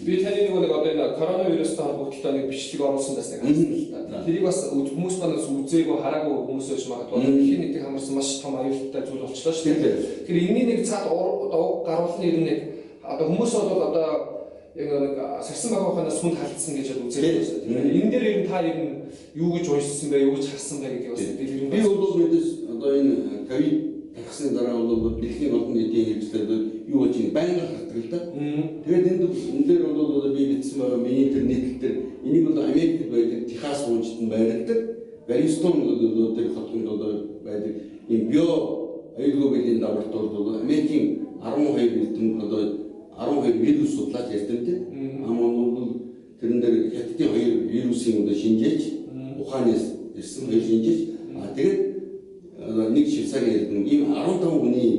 Би таны нэг одоо энэ коронавирустай холбогдолтой нэг бичлэг оруулсан байсан нэг харсан л та. Тэрийг бас хүмүүс манаас үзээгүй хараагүй хүмүүс байж магадгүй. Дэлхийн нийтийг хамарсан маш том аюултай зүйл болчихлоо шүү дээ. Тэгэхээр энэний нэг цаад гаруулны ер нь нэг одоо хүмүүс бол одоо яг нэг сарсан багийнханаас хүнд халдсан гэж үзээд байна. Тэгэхээр энэ дээр ер нь та ер нь юу гэж уншсан бэ, юу гэж харсан бэ гэдгийг бас дэлгэрэн би бол мэдээж одоо энэ ковид тагсны дараа бол дэлхийн олон нийтийн хэрэгслүүд юу гэж байнга хардаг л да. Тэгээд энэ дээр бол би бичсэн байгаа миний интернет дээр энийг бол Америкт байдаг Техас мужид нь байдаг. Галистон тэр хотод одоо байдаг энэ био аюулгүйн лабораторид бол Америкийн 12 эрдэм одоо 12 вирус судлаач эрдэмтэд бол тэрэн дээр хятадын 2 вирусын одоо шинжээж Ухаанаас ирсэн 2 шинжээж тэгээд нэг Швейцарын эрдэм ийм 15 хүний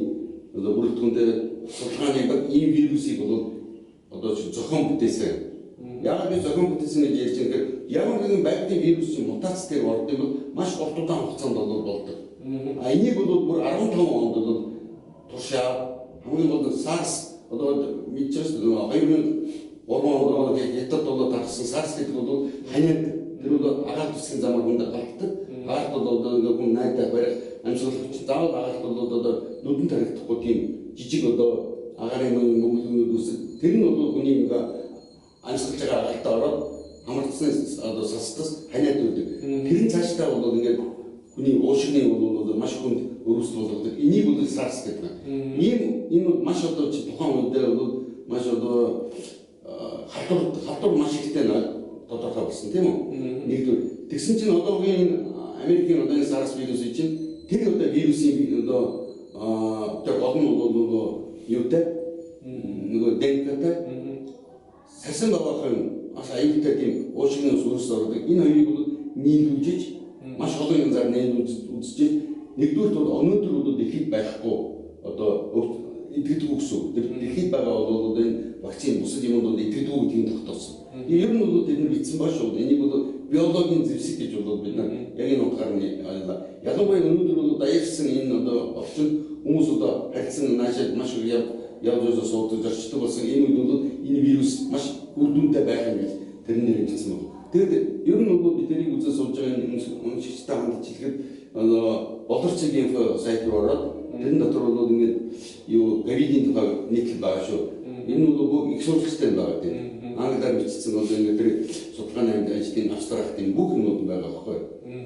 одоо бүрэлдэхүүнтэй судалгааны баг ийм вирусыг бол одоо зохион бүтээсэн. Яг би зохион бүтээсэн гэж ярьж байгаа ямар нэгэн байгалийн вирус мутац дээр ордог бол маш урт удаан хугацаанд болдог. Энийг бол бүр 15 онд бол туршаа хамгийн гол нь SARS одоо мэдчихсэн 2003 онд хятад бол тархсан SARS гэдэг бол ханиад тэр бол агаал төсгийн замаар хүнд галтдаг. Агаалт бол одоо хүн найдаа барих амьсгалагч заавал агаалт бол одоо нүдэн таригдахгүй тийм жижиг одоо агарын мөнгөлгүүд үсэг тэр нь бол хүний амьсгалж байгаа агаалтаа ороод хамрагдсан одоо састас ханиад үүдэг. Тэр нь цаашдаа бол ингээд хүний уушигны бол маш хүнд өрөвсөл болгодог. Энийг бол SARS гэдэг. Энэ маш одоо тухайн үедээ бол маш одоо халдвар маш ихтэй тодорхой болсон тийм үү? Нэгдүгээр тэгсэн чинь одоогийн Америкийн одоо SARS вирусын чинь тэр одоо вирусын одоо тэр гол нь бол юутай нөгөө ДНК-тай сасан багахын ас аюултай тийм уушигны сүрс ордог. Энэ хоёрыг бол нийлүүлж маш олон янзаар үзэж нэгдүгээр бол өнөөдөр бол дэлхийд байхгүй одоо идэгдэг үгсүү. Дэлхийд байгаа бол энэ вакцины бусад юмуд бол идэгдэг гэдгийг тогтоосон. Ер нь бол тэд нар бичсэн ба шүү. Энийг бол биологийн зэвсэг гэж бол бид нар яг энэ утгаар нь ялангуяа өнөөдөр бол даяарсан энэ одоо орчин хүмүүс одоо харилцан наашаад маш их явж суудаг зорчтой болсон энэ үед бол энэ вирус маш үр дүнтэй байх юм гэж тэрнээр хэлсэн байна. Тэгэд ер нь бол бид тэрийг үзэж сууж байгаа уншигчтай хандж хэлэхэд болорцог инфо сайт руу ороод тэрэн дотор бол ингээд юу ковидын тухай нийтлэл байгаа шүү. Энэ бол их сурвалжтай байгаа тийм. Англиар бичсэн бол ингээд тэр судалгааны ажлын абстрактын бүх юмуд байгаа байхгүй.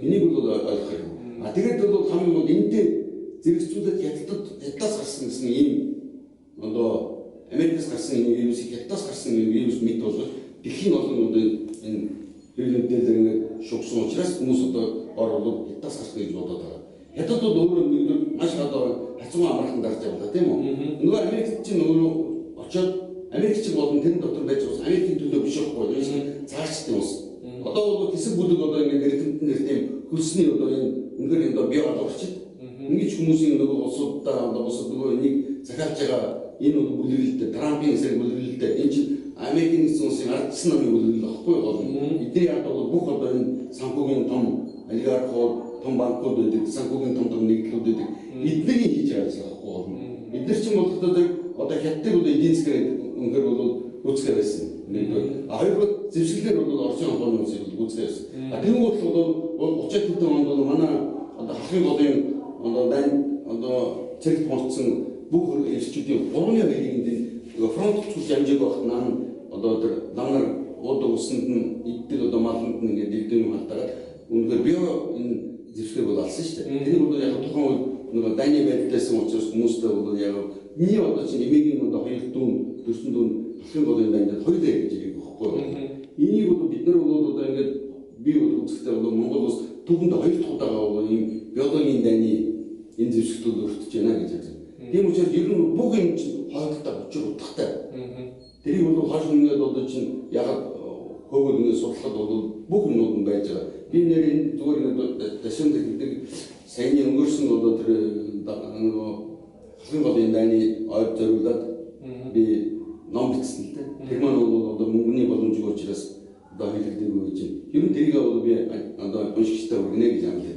Энийг бол ойлгох юм. Тэгээд бол хамгийн гол энэтэй зэрэгцүүлээд хятадаас гарсан гэсэн ийм одоо Америкээс гарсан энэ вирусыг хятадаас гарсан вирус мэт бол дэлхийн олон одоо энэ хэлбэрээр зэрэг шугсан учраас хүмүүс одоо оролцоод хятадаас гарсан гэж бодоод байгаа. Хятад бол өөрөө маш одоо хацуу амархан дарж байгаа тийм үү? Нөгөө Америкч чинь өөрөө очоод Америкч болон тэрэн дотор байж байгаа Америкийн төлөө биш байхгүй юу? Цаашдын ус. Одоо бол хэсэг бүлэг одоо ингэ эрдэмтэн тийм хөлсний одоо энэ үнээр одоо бий боловчд ингэж хүмүүсийн нөгөө улсуудаа одоо улсууд нөгөө энийг захиалж байгаа энэ бол бүлэглэлтэй Трампын эсрэг бүлэглэлтэй энэ чинь Америкийн нэгдсэн улсын ардсан намын бүлэглэл байхгүй бол эдний ард бол бүх одоо энэ санхүүгийн том олигархууд том банкуд байдаг санхүүгийн том нэгдлүүд байдаг эдний хийж байгаа зүйл байхгүй бол бид нар чинь бол одоо хятадыг бол эдийн засгаар өнөхөр бол гүцгээ байсан. Хоёрдугаар зэвсгэлээр бол Оросын холбооны улсыг гүцгээ байсан. Тэр нь бол 30-аад хэдэн онд бол манай одоо халахын голын одоо цэгт болцсон бүх эрчүүдийн 3%-ийг фронт хүч хэмжээг багт нам одоо тэр намнар уудаг усанд нь иддэг одоо маланд нь ингээд дэгдэн юм халтагаад үнэхээр био энэ зэвсгээр бол алсан шүү дээ. Тэр бол яг тухайн үед нөгөө дайны байдлаасан учраас хүмүүстэй бол яг миний одоо чинь эмээгийн одоо хоёр дүүн төрсөн дүүн халахын голын байдлаар хоёр дээр гэж ирэх байхгүй. Энийг бол бид нар бол одоо ингээд би бол үзэхдээ бол Монгол улс түүхэнд хоёр дахь удаага бол ийм биологийн дайны энэ зэвсгтүүд өртөж байна гэж байна. Тийм учраас ер нь бүх юм чинь хойлтой учир утгатай. Тэрийг бол хойш ингээд одоо чинь яг хөөгд ингээд судлахад бол бүх юмуд нь байж байгаа. Би нэр энэ зүгээр ингээд ташин гэдэг саяны өнгөрсөн одоо тэр нөгөө халахын голын дайны ойд зориулаад би ном бичсэн л дээ. Тэр маань бол одоо мөнгөний боломжтой учраас одоо хэлэгдээгүй гэж. Ер нь тэрийг бол би одоо уншигчтай өргөнэ гэж амлаа.